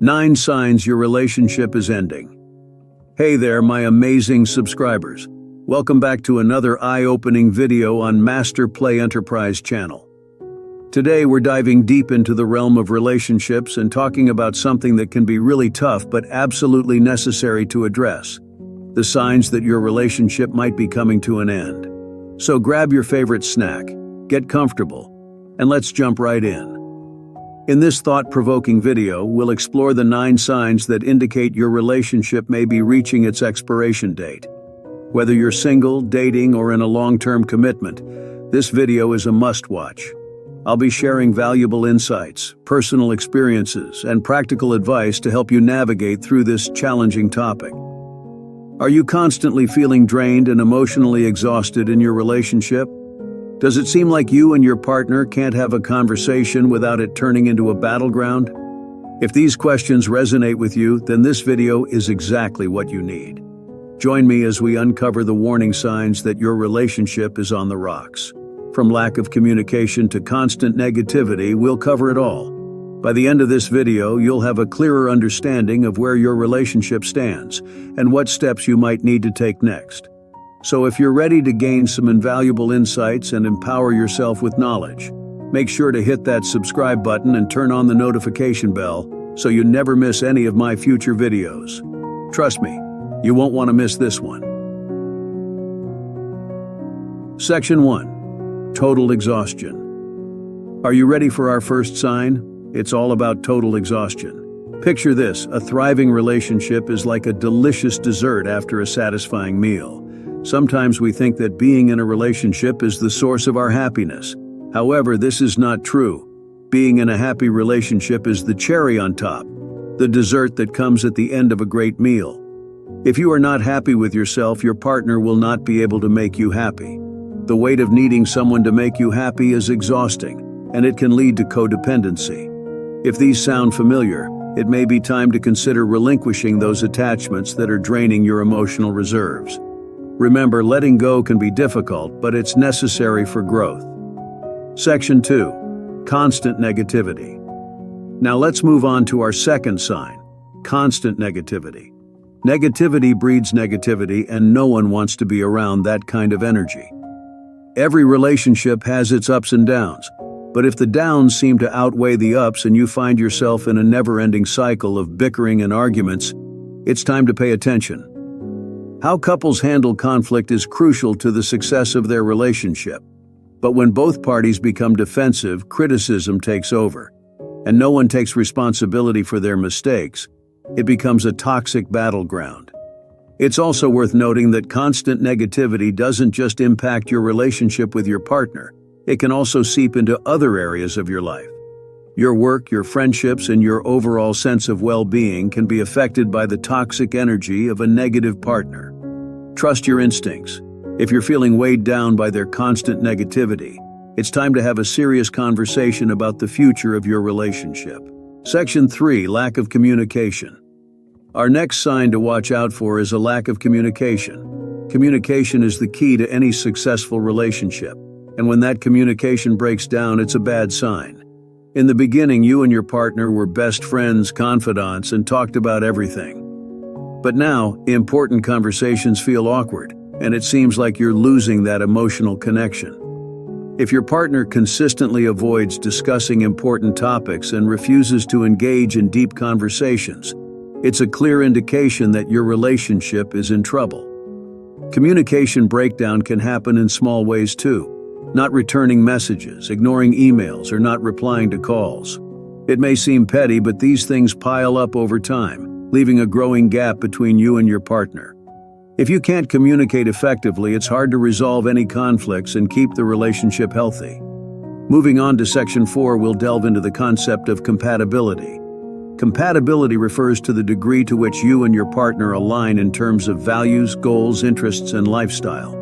9 signs your relationship is ending. Hey there, my amazing subscribers. Welcome back to another eye-opening video on Master Play Enterprise channel. Today we're diving deep into the realm of relationships and talking about something that can be really tough but absolutely necessary to address. The signs that your relationship might be coming to an end. So grab your favorite snack, get comfortable, and let's jump right in. In this thought-provoking video, we'll explore the 9 signs that indicate your relationship may be reaching its expiration date. Whether you're single, dating, or in a long-term commitment, this video is a must-watch. I'll be sharing valuable insights, personal experiences, and practical advice to help you navigate through this challenging topic. Are you constantly feeling drained and emotionally exhausted in your relationship? Does it seem like you and your partner can't have a conversation without it turning into a battleground? If these questions resonate with you, then this video is exactly what you need. Join me as we uncover the warning signs that your relationship is on the rocks. From lack of communication to constant negativity, we'll cover it all. By the end of this video, you'll have a clearer understanding of where your relationship stands and what steps you might need to take next. So if you're ready to gain some invaluable insights and empower yourself with knowledge, make sure to hit that subscribe button and turn on the notification bell so you never miss any of my future videos. Trust me, you won't want to miss this one. Section 1. Total exhaustion. Are you ready for our first sign? It's all about total exhaustion. Picture this: a thriving relationship is like a delicious dessert after a satisfying meal. Sometimes we think that being in a relationship is the source of our happiness. However, this is not true. Being in a happy relationship is the cherry on top, the dessert that comes at the end of a great meal. If you are not happy with yourself, your partner will not be able to make you happy. The weight of needing someone to make you happy is exhausting, and it can lead to codependency. If these sound familiar, it may be time to consider relinquishing those attachments that are draining your emotional reserves. Remember, letting go can be difficult, but it's necessary for growth. Section 2. Constant negativity. Now let's move on to our second sign: constant negativity. Negativity breeds negativity, and no one wants to be around that kind of energy. Every relationship has its ups and downs, but if the downs seem to outweigh the ups and you find yourself in a never-ending cycle of bickering and arguments, it's time to pay attention. How couples handle conflict is crucial to the success of their relationship. But when both parties become defensive, criticism takes over, and no one takes responsibility for their mistakes, it becomes a toxic battleground. It's also worth noting that constant negativity doesn't just impact your relationship with your partner, it can also seep into other areas of your life. Your work, your friendships, and your overall sense of well-being can be affected by the toxic energy of a negative partner. Trust your instincts. If you're feeling weighed down by their constant negativity, it's time to have a serious conversation about the future of your relationship. Section 3. Lack of communication. Our next sign to watch out for is a lack of communication. Communication is the key to any successful relationship, and when that communication breaks down, it's a bad sign. In the beginning, you and your partner were best friends, confidants, and talked about everything. But now, important conversations feel awkward, and it seems like you're losing that emotional connection. If your partner consistently avoids discussing important topics and refuses to engage in deep conversations, it's a clear indication that your relationship is in trouble. Communication breakdown can happen in small ways too. Not returning messages, ignoring emails, or not replying to calls. It may seem petty, but these things pile up over time, leaving a growing gap between you and your partner. If you can't communicate effectively, it's hard to resolve any conflicts and keep the relationship healthy. Moving on to Section 4, we'll delve into the concept of compatibility. Compatibility refers to the degree to which you and your partner align in terms of values, goals, interests, and lifestyle.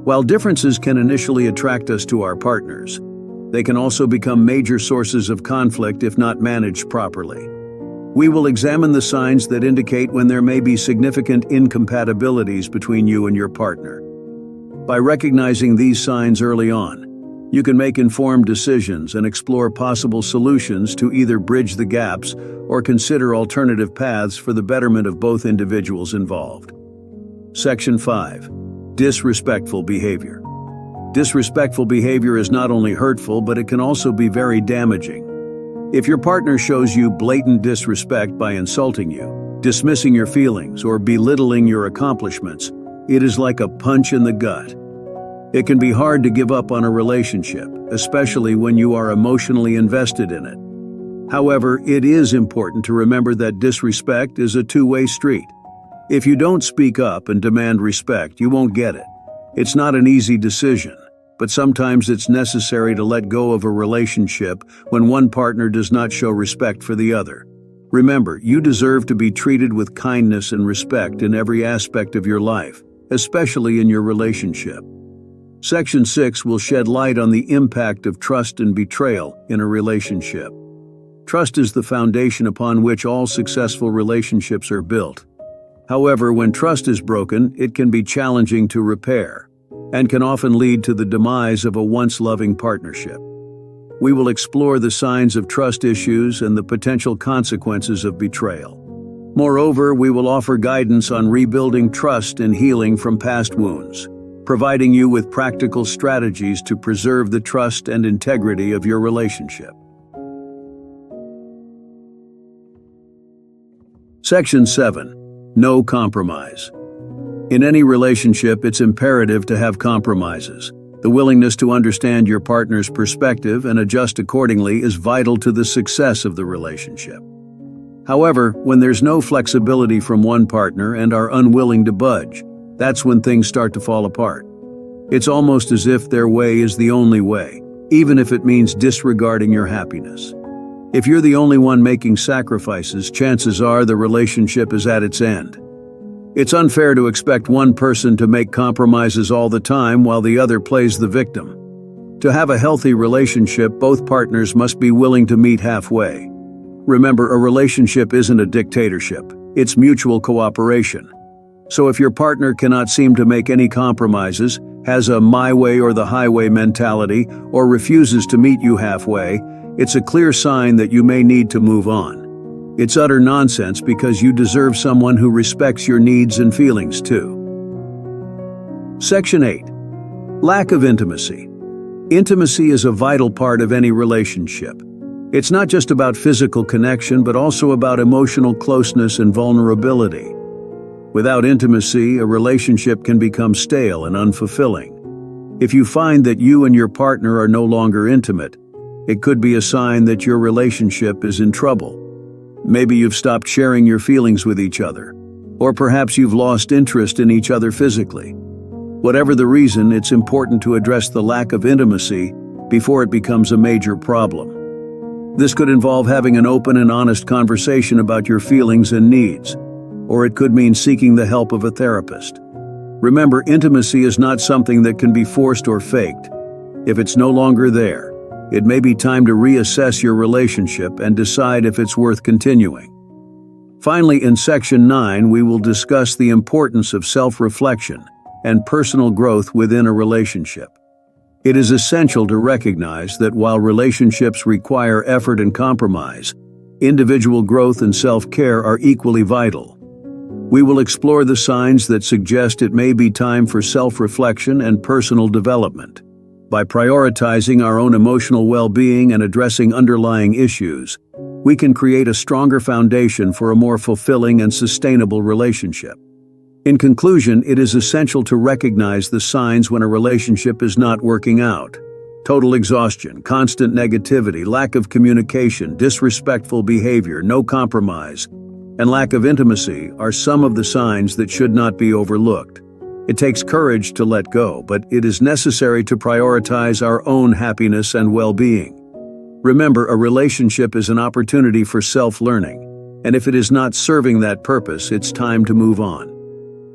While differences can initially attract us to our partners, they can also become major sources of conflict if not managed properly. We will examine the signs that indicate when there may be significant incompatibilities between you and your partner. By recognizing these signs early on, You can make informed decisions and explore possible solutions to either bridge the gaps or consider alternative paths for the betterment of both individuals involved. Section 5. Disrespectful behavior. Disrespectful behavior is not only hurtful, but it can also be very damaging. If your partner shows you blatant disrespect by insulting you, dismissing your feelings, or belittling your accomplishments, it is like a punch in the gut. It can be hard to give up on a relationship, especially when you are emotionally invested in it. However, it is important to remember that disrespect is a two-way street. If you don't speak up and demand respect, you won't get it. It's not an easy decision, but sometimes it's necessary to let go of a relationship when one partner does not show respect for the other. Remember, you deserve to be treated with kindness and respect in every aspect of your life, especially in your relationship. Section 6 will shed light on the impact of trust and betrayal in a relationship. Trust is the foundation upon which all successful relationships are built. However, when trust is broken, it can be challenging to repair and can often lead to the demise of a once loving partnership. We will explore the signs of trust issues and the potential consequences of betrayal. Moreover, we will offer guidance on rebuilding trust and healing from past wounds, providing you with practical strategies to preserve the trust and integrity of your relationship. Section 7. No compromise. In any relationship, it's imperative to have compromises. The willingness to understand your partner's perspective and adjust accordingly is vital to the success of the relationship. However, when there's no flexibility from one partner and are unwilling to budge, that's when things start to fall apart. It's almost as if their way is the only way, even if it means disregarding your happiness. If you're the only one making sacrifices, chances are the relationship is at its end. It's unfair to expect one person to make compromises all the time while the other plays the victim. To have a healthy relationship, both partners must be willing to meet halfway. Remember, a relationship isn't a dictatorship, it's mutual cooperation. So if your partner cannot seem to make any compromises, has a my way or the highway mentality, or refuses to meet you halfway, it's a clear sign that you may need to move on. It's utter nonsense because you deserve someone who respects your needs and feelings too. Section 8. Lack of intimacy. Intimacy is a vital part of any relationship. It's not just about physical connection, but also about emotional closeness and vulnerability. Without intimacy, a relationship can become stale and unfulfilling. If you find that you and your partner are no longer intimate, it could be a sign that your relationship is in trouble. Maybe you've stopped sharing your feelings with each other, or perhaps you've lost interest in each other physically. Whatever the reason, it's important to address the lack of intimacy before it becomes a major problem. This could involve having an open and honest conversation about your feelings and needs, or it could mean seeking the help of a therapist. Remember, intimacy is not something that can be forced or faked. If it's no longer there, it may be time to reassess your relationship and decide if it's worth continuing. Finally, in Section 9, we will discuss the importance of self-reflection and personal growth within a relationship. It is essential to recognize that while relationships require effort and compromise, individual growth and self-care are equally vital. We will explore the signs that suggest it may be time for self-reflection and personal development. By prioritizing our own emotional well-being and addressing underlying issues, we can create a stronger foundation for a more fulfilling and sustainable relationship. In conclusion, it is essential to recognize the signs when a relationship is not working out. Total exhaustion, constant negativity, lack of communication, disrespectful behavior, no compromise, and lack of intimacy are some of the signs that should not be overlooked. It takes courage to let go, but it is necessary to prioritize our own happiness and well-being. Remember, a relationship is an opportunity for self-learning, and if it is not serving that purpose, it's time to move on.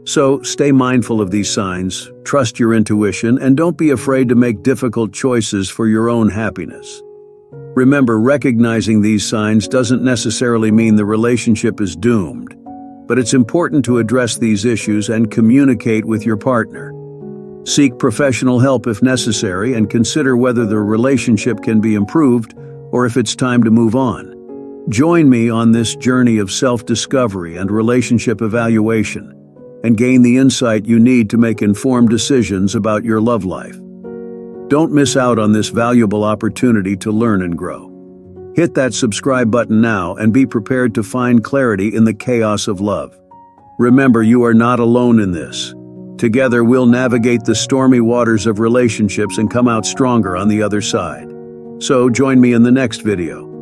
So, stay mindful of these signs, trust your intuition, and don't be afraid to make difficult choices for your own happiness. Remember, recognizing these signs doesn't necessarily mean the relationship is doomed, but it's important to address these issues and communicate with your partner. Seek professional help if necessary and consider whether the relationship can be improved or if it's time to move on. Join me on this journey of self-discovery and relationship evaluation and gain the insight you need to make informed decisions about your love life. Don't miss out on this valuable opportunity to learn and grow. Hit that subscribe button now and be prepared to find clarity in the chaos of love. Remember, you are not alone in this. Together, we'll navigate the stormy waters of relationships and come out stronger on the other side. So, join me in the next video.